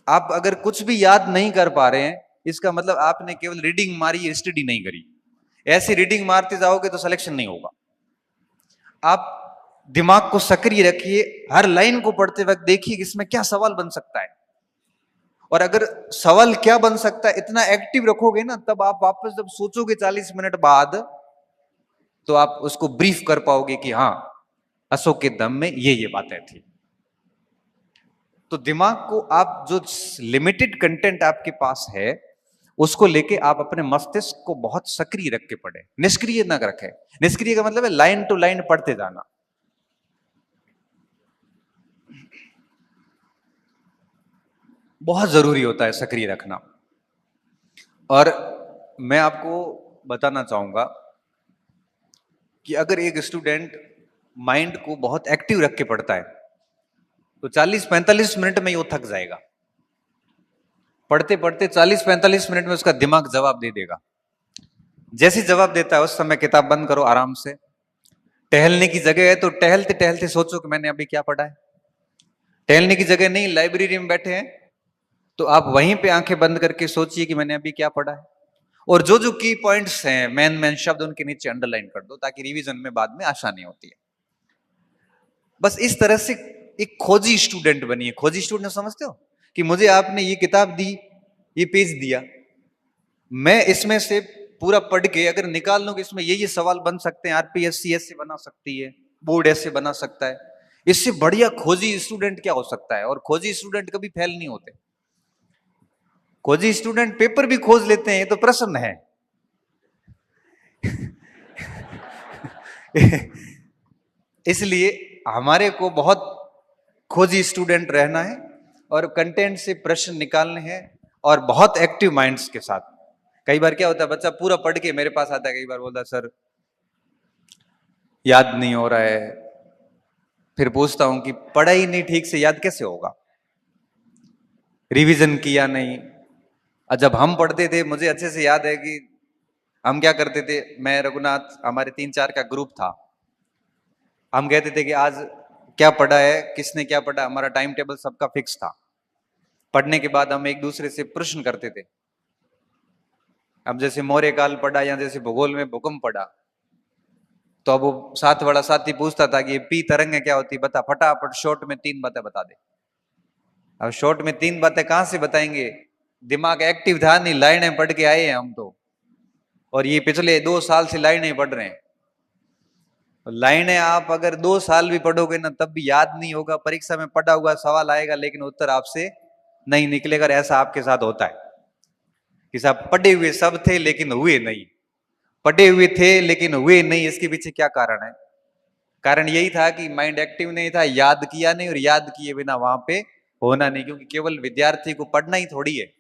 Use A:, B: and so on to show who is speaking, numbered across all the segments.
A: आप अगर कुछ भी याद नहीं कर पा रहे हैं, इसका मतलब आपने केवल रीडिंग मारी, स्टडी नहीं करी। ऐसी रीडिंग मारते जाओगे तो सिलेक्शन नहीं होगा। आप दिमाग को सक्रिय रखिए, हर लाइन को पढ़ते वक्त देखिए कि इसमें क्या सवाल बन सकता है, और अगर सवाल क्या बन सकता है इतना एक्टिव रखोगे ना, तब आप वापस जब सोचोगे 40 मिनट बाद, तो आप उसको ब्रीफ कर पाओगे कि हाँ, अशोक के दम में ये बातें थी। तो दिमाग को आप जो लिमिटेड कंटेंट आपके पास है उसको लेके आप अपने मस्तिष्क को बहुत सक्रिय रख के पढ़े, निष्क्रिय ना रखें। निष्क्रिय का मतलब है लाइन टू लाइन पढ़ते जाना। बहुत जरूरी होता है सक्रिय रखना। और मैं आपको बताना चाहूंगा कि अगर एक स्टूडेंट माइंड को बहुत एक्टिव रख के पढ़ता है तो 40-45 मिनट में वो थक जाएगा। पढ़ते पढ़ते 40-45 मिनट में उसका दिमाग जवाब दे देगा। जैसे जवाब देता है उस समय किताब बंद करो आराम से। टहलने की जगह है तो टहलते टहलते सोचो कि मैंने अभी क्या पढ़ा है। टहलने की जगह नहीं, लाइब्रेरी में बैठे हैं तो आप वहीं पे आंखें बंद करके सोचिए कि मैंने अभी क्या पढ़ा है, और जो जो की पॉइंट्स हैं, मेन मेन शब्द, उनके नीचे अंडरलाइन कर दो ताकि रिवीजन में बाद में आसानी होती है। बस इस तरह से एक खोजी स्टूडेंट बनिए। खोजी स्टूडेंट समझते हो कि मुझे आपने ये किताब दी, ये पेज दिया, मैं इसमें से पूरा पढ़ के अगर निकाल लूं कि इसमें ये सवाल बन सकते हैं, आरपीएससी ऐसे बना सकती है, बोर्ड ऐसे बना सकता है, इससे बढ़िया खोजी स्टूडेंट क्या हो सकता है। और खोजी स्टूडेंट कभी फेल नहीं होते। खोजी स्टूडेंट पेपर भी खोज लेते हैं, तो प्रश्न है। इसलिए हमारे को बहुत खोजी स्टूडेंट रहना है और कंटेंट से प्रश्न निकालने हैं, और बहुत एक्टिव माइंड्स के साथ। कई बार क्या होता है, बच्चा पूरा पढ़ के मेरे पास आता है, कई बार बोलता है सर याद नहीं हो रहा है। फिर पूछता हूं कि पढ़ा ही नहीं ठीक से, याद कैसे होगा, रिवीजन किया नहीं। और जब हम पढ़ते थे मुझे अच्छे से याद है कि हम क्या करते थे, मैं रघुनाथ, हमारे 3-4 का ग्रुप था। हम कहते थे कि आज क्या पढ़ा है, किसने क्या पढ़ा, हमारा टाइम टेबल सबका फिक्स था। पढ़ने के बाद हम एक दूसरे से प्रश्न करते थे। अब जैसे मौर्य काल पढ़ा या जैसे भूगोल में भूकंप पढ़ा, तो अब वो साथ वाला साथी पूछता था कि ये पी तरंग क्या होती, बता फटाफट शॉर्ट में 3 बातें बता दे। अब शॉर्ट में 3 बातें कहां से बताएंगे, दिमाग एक्टिव था नहीं, लाइनें पढ़ के आए हैं हम तो, और ये पिछले 2 साल से लाइनें पढ़ रहे हैं। लाइनें आप अगर 2 साल भी पढ़ोगे ना तब भी याद नहीं होगा। परीक्षा में पढ़ा हुआ सवाल आएगा लेकिन उत्तर आपसे नहीं निकलेगा। ऐसा आपके साथ होता है कि साहब पढ़े हुए सब थे लेकिन हुए नहीं, पढ़े हुए थे लेकिन हुए नहीं। इसके पीछे क्या कारण है? कारण यही था कि माइंड एक्टिव नहीं था, याद किया नहीं, और याद किए बिना वहां पे होना नहीं। क्योंकि केवल विद्यार्थी को पढ़ना ही थोड़ी है,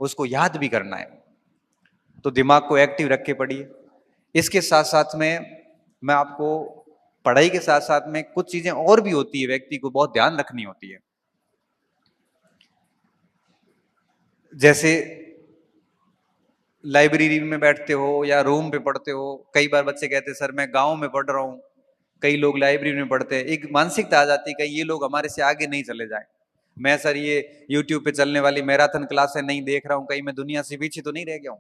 A: उसको याद भी करना है। तो दिमाग को एक्टिव रख के पढ़िए। इसके साथ साथ में मैं आपको, पढ़ाई के साथ साथ में कुछ चीजें और भी होती है, व्यक्ति को बहुत ध्यान रखनी होती है। जैसे लाइब्रेरी में बैठते हो या रूम पे पढ़ते हो, कई बार बच्चे कहते हैं सर मैं गांव में पढ़ रहा हूं, कई लोग लाइब्रेरी में पढ़ते हैं। एक मानसिकता आ जाती है कहीं ये लोग हमारे से आगे नहीं चले जाए। मैं सर ये यूट्यूब पे चलने वाली मैराथन क्लासें नहीं देख रहा हूं, कहीं मैं दुनिया से पीछे तो नहीं रह गया हूं।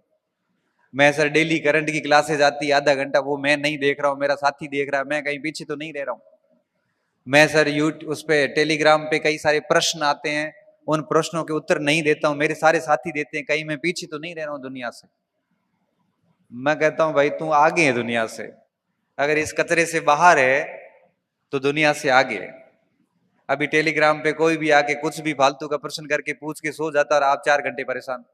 A: मैं सर डेली करंट की क्लासेस आती आधा घंटा, वो मैं नहीं देख रहा हूं, मेरा साथी देख रहा है, मैं कहीं पीछे तो नहीं रह रहा हूं। मैं सर यूट्यूब उस पे टेलीग्राम पे कई सारे प्रश्न आते हैं, उन प्रश्नों के उत्तर नहीं देता हूं, मेरे सारे साथी देते हैं, कहीं मैं पीछे तो नहीं रह रहा हूं दुनिया से। मैं कहता हूं भाई तू आगे है दुनिया से, अगर इस कचरे से बाहर है तो दुनिया से आगे है। अभी टेलीग्राम पे कोई भी आके कुछ भी फालतू का प्रश्न करके पूछ के सो जाता और आप 4 घंटे परेशान।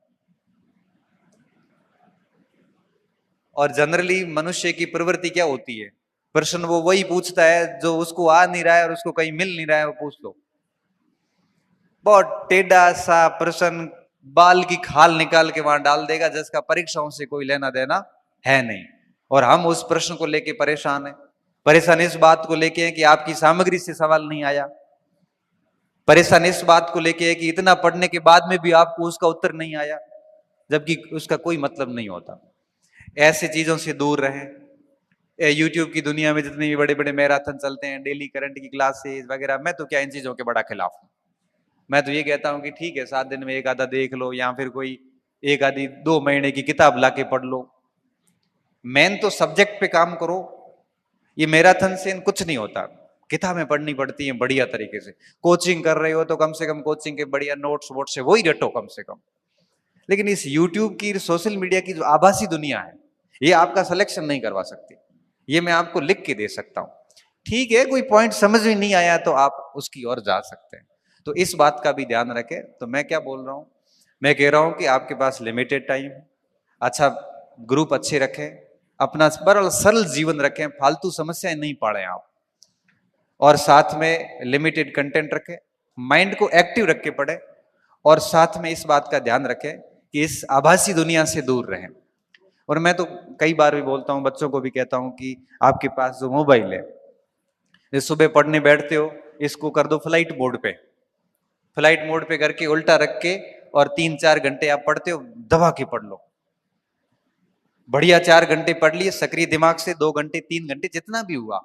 A: और जनरली मनुष्य की प्रवृत्ति क्या होती है, प्रश्न वो वही पूछता है जो उसको आ नहीं रहा है और उसको कहीं मिल नहीं रहा है, वो पूछ लो। बहुत टेढ़ा सा प्रश्न, बाल की खाल निकाल के वहां डाल देगा, जिसका परीक्षाओं से कोई लेना देना है नहीं। और हम उस प्रश्न को लेके परेशान है। परेशान इस बात को लेके है कि आपकी सामग्री से सवाल नहीं आया। परेशान इस बात को लेके है कि इतना पढ़ने के बाद में भी आपको उसका उत्तर नहीं आया, जबकि उसका कोई मतलब नहीं होता। ऐसे चीजों से दूर रहें। यूट्यूब की दुनिया में जितने भी बड़े बड़े मैराथन चलते हैं, डेली करंट की क्लासेस वगैरह, मैं तो क्या इन चीजों के बड़ा खिलाफ हूं। मैं तो ये कहता हूं कि ठीक है 7 दिन में एक आधा देख लो, या फिर कोई एक आधी 2 महीने की किताब लाके पढ़ लो। मेन तो सब्जेक्ट पे काम करो। ये मैराथन से कुछ नहीं होता, किताबें पढ़नी पड़ती हैं बढ़िया तरीके से। कोचिंग कर रहे हो तो कम से कम कोचिंग के बढ़िया नोट्स वोट्स से वही रटो कम से कम। लेकिन इस यूट्यूब की, सोशल मीडिया की जो आभासी दुनिया है, ये आपका सिलेक्शन नहीं करवा सकती। ये मैं आपको लिख के दे सकता हूं। ठीक है, कोई पॉइंट समझ में नहीं आया तो आप उसकी ओर जा सकते हैं। तो इस बात का भी ध्यान रखें। तो मैं क्या बोल रहा हूं, मैं कह रहा हूं कि आपके पास लिमिटेड टाइम है, अच्छा ग्रुप अच्छे रखें, अपना सरल सरल जीवन रखें, फालतू समस्याएं नहीं पाड़ें आप, और साथ में लिमिटेड कंटेंट रखें, माइंड को एक्टिव रख के पढ़े, और साथ में इस बात का ध्यान रखें कि इस आभासी दुनिया से दूर रहें। और मैं तो कई बार भी बोलता हूं, बच्चों को भी कहता हूं कि आपके पास जो मोबाइल है, सुबह पढ़ने बैठते हो, इसको कर दो फ्लाइट मोड पे। फ्लाइट मोड पे करके उल्टा रख के, और 3-4 घंटे आप पढ़ते हो, दबा के पढ़ लो। बढ़िया 4 घंटे पढ़ लिए सक्रिय दिमाग से, 2 घंटे 3 घंटे जितना भी हुआ,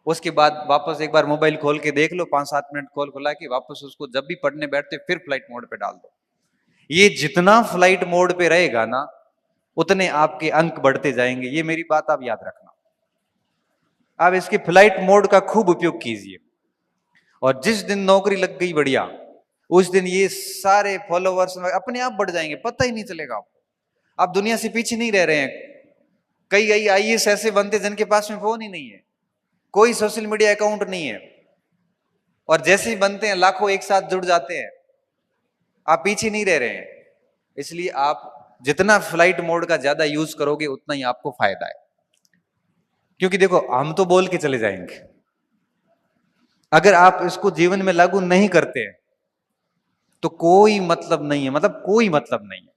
A: उसके बाद वापस एक बार मोबाइल खोल के देख लो, 5-7 मिनट खोल खुला के वापस उसको जब भी पढ़ने बैठते फिर फ्लाइट मोड पे डाल दो। ये जितना फ्लाइट मोड पे रहेगा ना, उतने आपके अंक बढ़ते जाएंगे। ये मेरी बात आप याद रखना। आप इसके फ्लाइट मोड का खूब उपयोग कीजिए, और जिस दिन नौकरी लग गई बढ़िया, उस दिन ये सारे फॉलोवर्स अपने आप बढ़ जाएंगे, पता ही नहीं चलेगा आपको। आप दुनिया से पीछे नहीं रह रहे हैं। कई कई आईएएस ऐसे बनते जिनके पास में फोन ही नहीं है, कोई सोशल मीडिया अकाउंट नहीं है, और जैसे ही बनते हैं लाखों एक साथ जुड़ जाते हैं। आप पीछे नहीं रह रहे हैं। इसलिए आप जितना फ्लाइट मोड का ज्यादा यूज करोगे उतना ही आपको फायदा है। क्योंकि देखो, हम तो बोल के चले जाएंगे, अगर आप इसको जीवन में लागू नहीं करते हैं तो कोई मतलब नहीं है, मतलब कोई मतलब नहीं है।